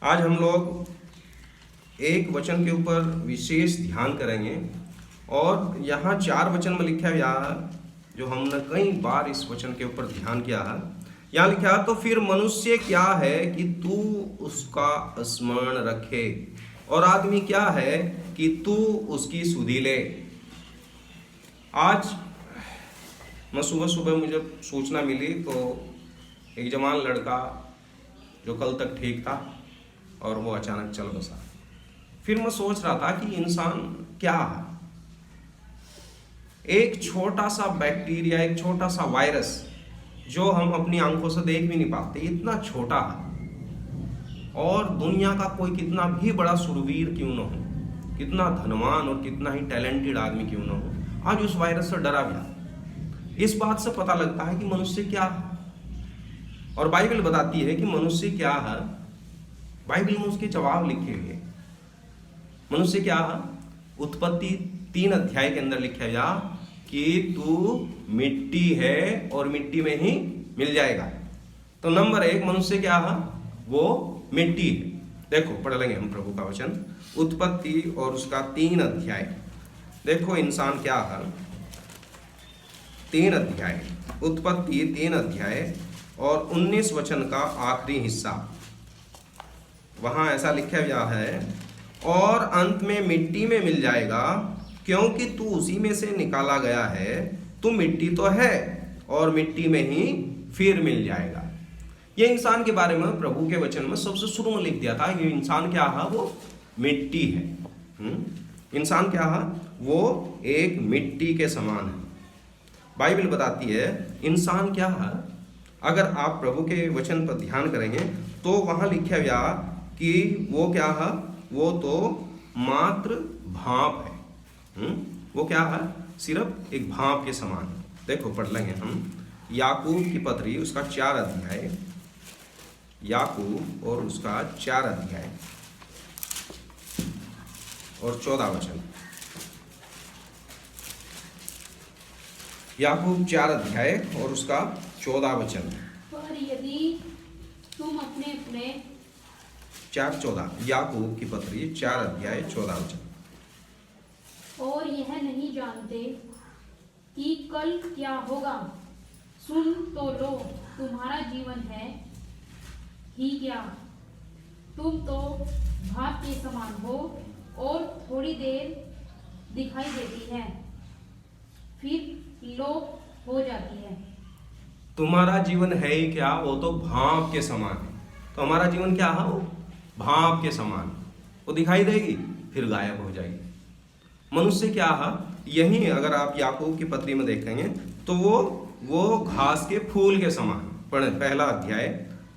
आज हम लोग एक वचन के ऊपर विशेष ध्यान करेंगे और यहाँ 4 वचन में लिखा गया है, जो हमने कई बार इस वचन के ऊपर ध्यान किया है। यहाँ लिखा है, तो फिर मनुष्य क्या है कि तू उसका स्मरण रखे, और आदमी क्या है कि तू उसकी सुधि ले। आज मैं सुबह मुझे सूचना मिली तो एक जवान लड़का जो कल तक ठीक था और वो अचानक चल बसा। फिर मैं सोच रहा था कि इंसान क्या है। एक छोटा सा बैक्टीरिया, एक छोटा सा वायरस जो हम अपनी आंखों से देख भी नहीं पाते, इतना छोटा है, और दुनिया का कोई कितना भी बड़ा शूरवीर क्यों ना हो, कितना धनवान और कितना ही टैलेंटेड आदमी क्यों ना हो, आज उस वायरस से डरा गया। इस बात से पता लगता है कि मनुष्य क्या है, और बाइबल बताती है कि मनुष्य क्या है। बाइबल में उसके जवाब लिखे हुए। मनुष्य क्या है? उत्पत्ति 3 अध्याय के अंदर लिखा गया कि तू मिट्टी है और मिट्टी में ही मिल जाएगा। तो नंबर 1 मनुष्य क्या है? वो मिट्टी है। देखो पढ़ लेंगे हम प्रभु का वचन, उत्पत्ति और उसका 3 अध्याय। देखो इंसान क्या है। 3 अध्याय, उत्पत्ति 3 अध्याय और 19 वचन का आखिरी हिस्सा। वहां ऐसा लिखा गया है, और अंत में मिट्टी में मिल जाएगा, क्योंकि तू उसी में से निकाला गया है। तू मिट्टी तो है और मिट्टी में ही फिर मिल जाएगा। ये इंसान के बारे में प्रभु के वचन में सबसे शुरू में लिख दिया था कि इंसान क्या है? वो मिट्टी है। इंसान क्या है? वो एक मिट्टी के समान है। बाइबल बताती है इंसान क्या है। अगर आप प्रभु के वचन पर ध्यान करेंगे तो वहां लिखा गया कि वो क्या है? वो तो मात्र भाप है। वो क्या है? सिर्फ एक भाप के समान है। देखो पढ़ लेंगे हम याकूब की पत्री उसका 4 अध्याय, याकूब और उसका 4 अध्याय और 14 वचन। याकूब 4 अध्याय और उसका 14 वचन। पर यदि तुम अपने 4:14 याकूब की पत्री 4 अध्याय 14 वचन। और यह नहीं जानते कि कल क्या होगा, सुन तो लो, तुम्हारा जीवन है ही क्या। तुम तो भाप के समान हो और थोड़ी देर दिखाई देती है, फिर लोप हो जाती है। तुम्हारा जीवन है ही क्या? वो तो भाप के समान है। तो हमारा जीवन क्या है? वो भाप के समान। वो दिखाई देगी फिर गायब हो जाएगी। मनुष्य क्या है? यही अगर आप याकूब की पत्री में देखेंगे तो वो घास के फूल के समान। पढ़े 1 अध्याय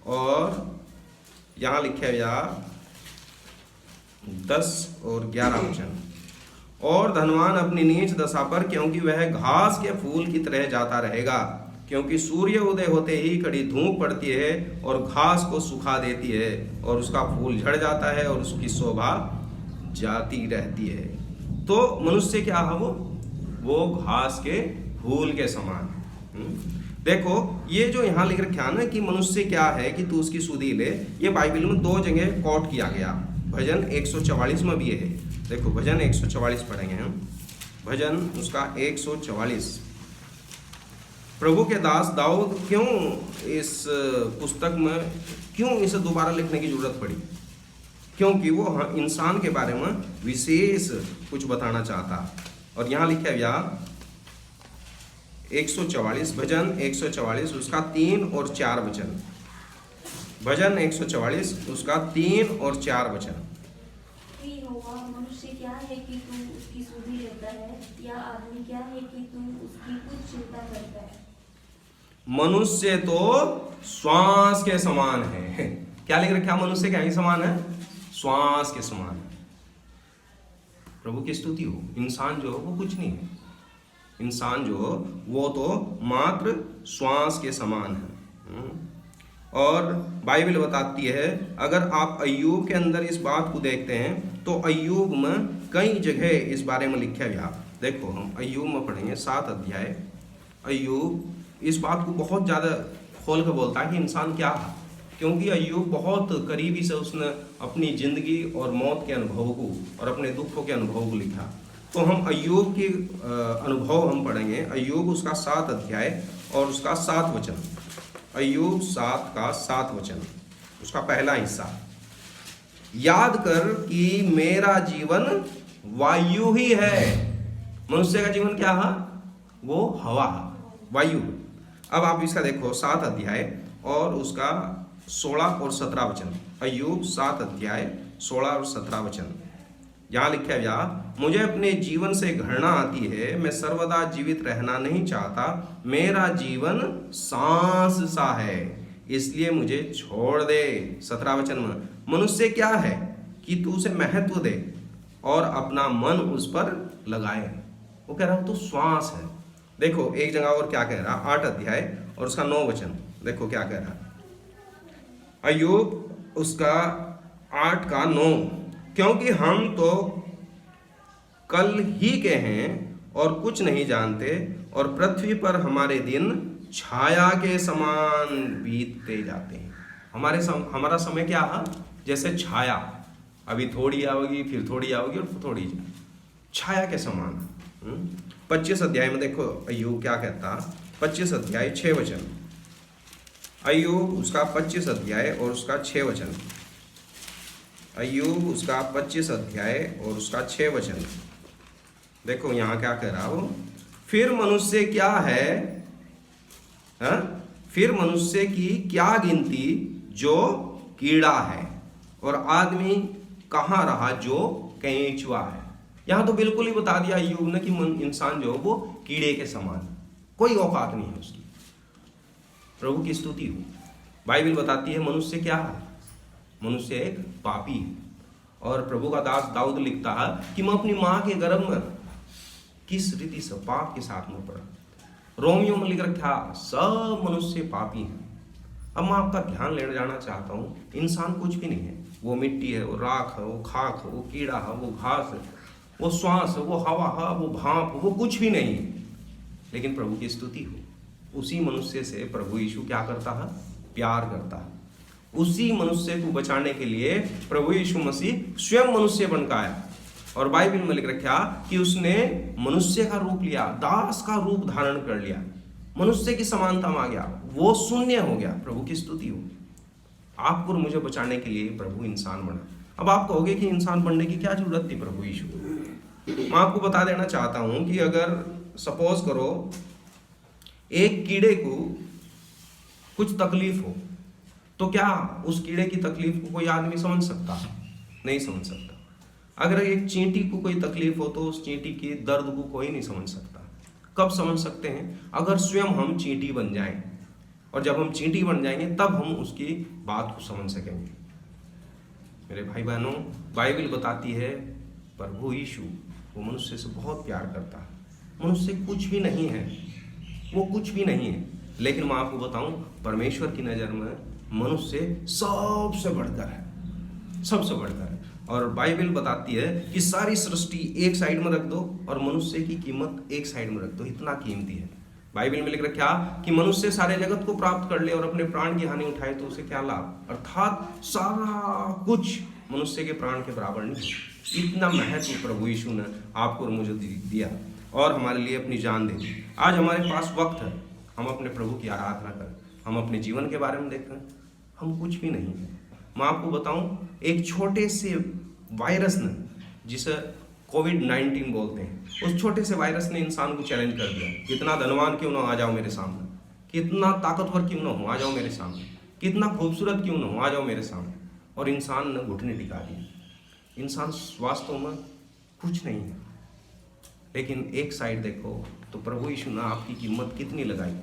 और यहाँ लिखा गया 10 और 11 वचन। और धनवान अपनी नीच दशा पर, क्योंकि वह घास के फूल की तरह जाता रहेगा, क्योंकि सूर्य उदय होते ही कड़ी धूप पड़ती है और घास को सुखा देती है, और उसका फूल झड़ जाता है और उसकी शोभा जाती रहती है। तो मनुष्य क्या है? वो घास के फूल के समान। देखो ये जो यहाँ लिख रखा है ना कि मनुष्य क्या है कि तू उसकी सुधि ले, ये बाइबल में 2 जगह कोट किया गया। भजन 144 में भी है। देखो भजन 144 पढ़ेंगे हम। भजन उसका 144। प्रभु के दास दाऊद क्यों इस पुस्तक में क्यों इसे दोबारा लिखने की जरूरत पड़ी? क्योंकि वो इंसान के बारे में विशेष कुछ बताना चाहता। और यहाँ लिखा गया 144, भजन 144 उसका 3 और 4 वचन। भजन 144 उसका 3 और 4 वचन। मनुष्य क्या है कि तू उसकी सुधि लेता है, या आदमी क्या है कि तू उसकी कुछ चिंता करता है। मनुष्य तो श्वास के समान है। क्या लिख रखा? मनुष्य क्या ही समान है? श्वास के समान है। प्रभु की स्तुति हो। इंसान जो वो कुछ नहीं है। इंसान जो वो तो मात्र श्वास के समान है। और बाइबल बताती है, अगर आप अय्यूब के अंदर इस बात को देखते हैं तो अय्यूब में कई जगह इस बारे में लिखा गया। देखो हम अय्यूब में पढ़ेंगे 7 अध्याय। अय्यूब इस बात को बहुत ज़्यादा खोल कर बोलता है कि इंसान क्या है। क्योंकि अय्यूब बहुत करीबी से उसने अपनी जिंदगी और मौत के अनुभव को और अपने दुखों के अनुभव को लिखा। तो हम अय्यूब के अनुभव हम पढ़ेंगे। अय्यूब उसका 7 अध्याय और उसका 7 वचन। अय्यूब 7 का 7 वचन, उसका पहला हिस्सा। याद कर कि मेरा जीवन वायु ही है। मनुष्य का जीवन क्या है? वो हवा, वायु। अब आप इसका देखो 7 अध्याय और उसका 16 और 17 वचन। अय्यूब 7 अध्याय 16 और 17 वचन। यहाँ लिखा है, मुझे अपने जीवन से घृणा आती है, मैं सर्वदा जीवित रहना नहीं चाहता, मेरा जीवन सांस सा है, इसलिए मुझे छोड़ दे। 17 वचन में, मनुष्य क्या है कि तू उसे महत्व दे और अपना मन उस पर लगाए। वो कह रहा तो श्वास है। देखो एक जगह और क्या कह रहा, 8 अध्याय और उसका 9 वचन। देखो क्या कह रहा अय्यूब उसका 8 का 9, क्योंकि हम तो कल ही के हैं और कुछ नहीं जानते, और पृथ्वी पर हमारे दिन छाया के समान बीतते जाते हैं। हमारा समय क्या है? जैसे छाया, अभी थोड़ी आओगी, फिर थोड़ी आओगी और थोड़ी छाया के समान। 25 अध्याय में देखो अय्यूब क्या कहता, 25 अध्याय 6 वचन। अय्यूब उसका 25 अध्याय और उसका 6 वचन। अय्यूब उसका 25 अध्याय और उसका 6 वचन। देखो यहाँ क्या कह रहा वो, फिर मनुष्य क्या है, फिर मनुष्य की क्या गिनती जो कीड़ा है, और आदमी कहाँ रहा जो केंचुआ है। यहाँ तो बिल्कुल ही बता दिया अय्यूब ने कि इंसान जो वो कीड़े के समान, कोई औकात नहीं है उसकी। प्रभु की स्तुति हो। बाइबल बताती है मनुष्य क्या है? मनुष्य एक पापी है। और प्रभु का दास दाऊद लिखता है कि मैं अपनी माँ के गर्भ में किस रीति से पाप के साथ में पड़ा। रोमियो में लिख रखा सब मनुष्य पापी हैं। अब मैं आपका ध्यान लेने जाना चाहता हूँ, इंसान कुछ भी नहीं है। वो मिट्टी है, वो राख है, वो खाक है, वो कीड़ा है, वो घास है, वो श्वास है, वो हवा है, वो भाप, वो कुछ भी नहीं है। लेकिन प्रभु की स्तुति हो, उसी मनुष्य से प्रभु यीशु क्या करता है? प्यार करता है। उसी मनुष्य को बचाने के लिए प्रभु यीशु मसीह स्वयं मनुष्य बनकर आया। और बाइबल में लिख रखा कि उसने मनुष्य का रूप लिया, दास का रूप धारण कर लिया, मनुष्य की समानता में आ गया, वो शून्य हो गया। प्रभु की स्तुति हो। आपको और मुझे बचाने के लिए प्रभु इंसान बना। अब आप कहोगे कि इंसान बनने की क्या जरूरत थी प्रभु यीशु को? मैं आपको बता देना चाहता हूं कि अगर सपोज करो एक कीड़े को कुछ तकलीफ हो, तो क्या उस कीड़े की तकलीफ को कोई आदमी समझ सकता? नहीं समझ सकता। अगर एक चींटी को कोई तकलीफ हो तो उस चींटी के दर्द को कोई नहीं समझ सकता। कब समझ सकते हैं? अगर स्वयं हम चींटी बन जाएं, और जब हम चींटी बन जाएंगे तब हम उसकी बात को समझ सकेंगे। मेरे भाई बहनों, बाइबल बताती है प्रभु यीशु वो मनुष्य से बहुत प्यार करता है। मनुष्य कुछ भी नहीं है, वो कुछ भी नहीं है। लेकिन मैं आपको बताऊं, परमेश्वर की नज़र में मनुष्य सबसे बढ़कर है, सबसे बढ़कर है। और बाइबल बताती है कि सारी सृष्टि एक साइड में रख दो और मनुष्य की कीमत एक साइड में रख दो, इतना कीमती है। बाइबल में लिख रखा कि मनुष्य सारे जगत को प्राप्त कर ले और अपने प्राण की हानि उठाए तो उसे क्या लाभ? अर्थात सारा कुछ मनुष्य के प्राण के बराबर नहीं। इतना महत्व प्रभु यीशु ने आपको और मुझे दिया और हमारे लिए अपनी जान दे दी। आज हमारे पास वक्त है, हम अपने प्रभु की आराधना करें, हम अपने जीवन के बारे में देखें। हम कुछ भी नहीं है। मैं आपको बताऊं, एक छोटे से वायरस ने, जिसे कोविड-19 बोलते हैं, उस छोटे से वायरस ने इंसान को चैलेंज कर दिया। कितना धनवान क्यों ना, आ जाओ मेरे सामने। कितना ताकतवर क्यों ना हो, आ जाओ मेरे सामने। कितना खूबसूरत क्यों ना हो, आ जाओ मेरे सामने। और इंसान ने घुटने टिका दिए। इंसान वास्तव में कुछ नहीं है। लेकिन एक साइड देखो तो प्रभु यीशु ने आपकी कीमत कितनी लगाई।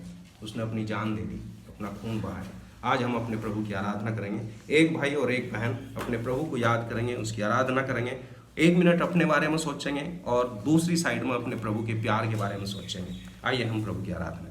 उसने अपनी जान दे दी, अपना खून बहाया। आज हम अपने प्रभु की आराधना करेंगे। एक भाई और एक बहन अपने प्रभु को याद करेंगे, उसकी आराधना करेंगे। 1 मिनट अपने बारे में सोचेंगे और दूसरी साइड में अपने प्रभु के प्यार के बारे में सोचेंगे। आइए हम प्रभु की आराधना